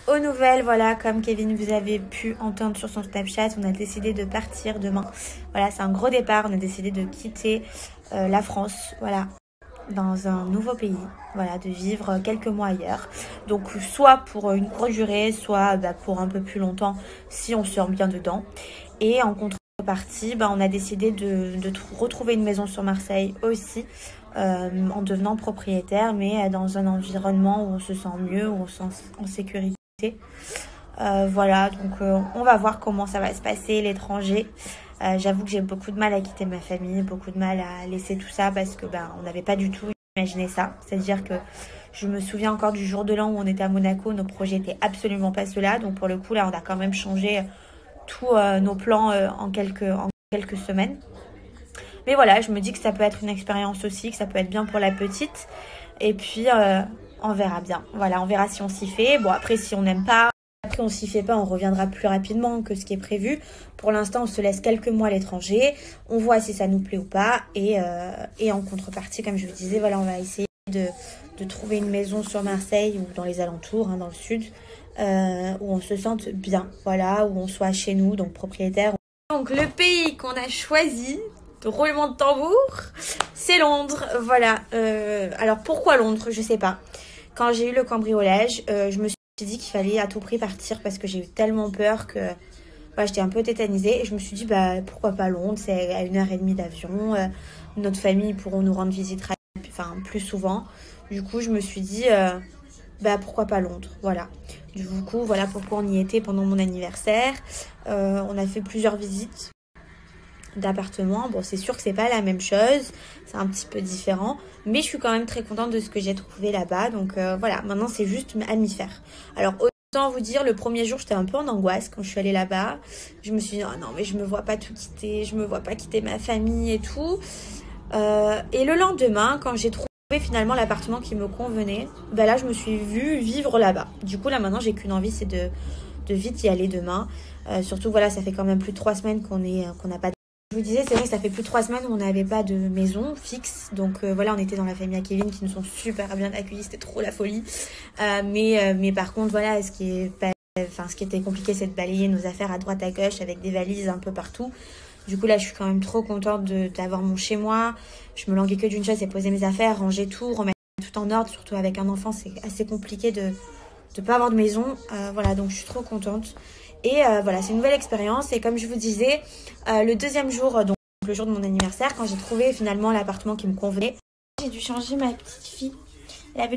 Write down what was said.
Aux nouvelles, voilà, comme Kevin vous avez pu entendre sur son Snapchat, on a décidé de partir demain. Voilà, c'est un gros départ, on a décidé de quitter la France, voilà, dans un nouveau pays, voilà, de vivre quelques mois ailleurs. Donc soit pour une courte durée, soit pour un peu plus longtemps si on se sent bien dedans. Et en contrepartie, on a décidé de retrouver une maison sur Marseille aussi, en devenant propriétaire, mais dans un environnement où on se sent mieux, où on se sent en sécurité. Voilà, donc on va voir comment ça va se passer, l'étranger. J'avoue que j'ai beaucoup de mal à quitter ma famille, beaucoup de mal à laisser tout ça parce que on n'avait pas du tout imaginé ça. C'est-à-dire que je me souviens encore du jour de l'an où on était à Monaco, nos projets n'étaient absolument pas ceux-là. Donc pour le coup, là, on a quand même changé tous nos plans en quelques semaines. Mais voilà, je me dis que ça peut être une expérience aussi, que ça peut être bien pour la petite. Et puis, on verra bien. Voilà, on verra si on s'y fait. Bon, après, si on n'aime pas, après on s'y fait pas, on reviendra plus rapidement que ce qui est prévu. Pour l'instant, on se laisse quelques mois à l'étranger. On voit si ça nous plaît ou pas. Et en contrepartie, comme je vous disais, voilà, on va essayer de trouver une maison sur Marseille ou dans les alentours, dans le sud, où on se sente bien. Voilà, où on soit chez nous, donc propriétaire. Donc, le pays qu'on a choisi, roulement de tambour, c'est Londres. Voilà. Alors pourquoi Londres? Je sais pas. Quand j'ai eu le cambriolage, je me suis dit qu'il fallait à tout prix partir parce que j'ai eu tellement peur que j'étais un peu tétanisée. Et je me suis dit pourquoi pas Londres? C'est à 1h30 d'avion. Notre famille pourront nous rendre visite plus souvent. Du coup, je me suis dit pourquoi pas Londres? Voilà. Du coup, voilà pourquoi on y était pendant mon anniversaire. On a fait plusieurs visites d'appartement. Bon, c'est sûr que c'est pas la même chose, c'est un petit peu différent, mais je suis quand même très contente de ce que j'ai trouvé là-bas. Donc voilà, maintenant c'est juste à m'y faire. Alors autant vous dire, le premier jour j'étais un peu en angoisse quand je suis allée là-bas. Je me suis dit oh non mais je me vois pas tout quitter, je me vois pas quitter ma famille et tout. Et le lendemain, quand j'ai trouvé finalement l'appartement qui me convenait, là je me suis vue vivre là-bas. Du coup là maintenant j'ai qu'une envie, c'est de vite y aller demain. Surtout voilà, ça fait quand même plus de 3 semaines qu'on n'a pas. Je vous disais, c'est vrai que ça fait plus de 3 semaines où on n'avait pas de maison fixe. Donc voilà, on était dans la famille à Kevin qui nous sont super bien accueillis. C'était trop la folie. Mais par contre, voilà, ce qui était compliqué, c'est de balayer nos affaires à droite à gauche avec des valises un peu partout. Du coup, là, je suis quand même trop contente d'avoir mon chez moi. Je me languais que d'une chose, c'est poser mes affaires, ranger tout, remettre tout en ordre. Surtout avec un enfant, c'est assez compliqué de pas avoir de maison. Voilà, donc je suis trop contente. Et voilà, c'est une nouvelle expérience. Et comme je vous disais, le deuxième jour, donc le jour de mon anniversaire, quand j'ai trouvé finalement l'appartement qui me convenait, j'ai dû changer ma petite fille. Elle avait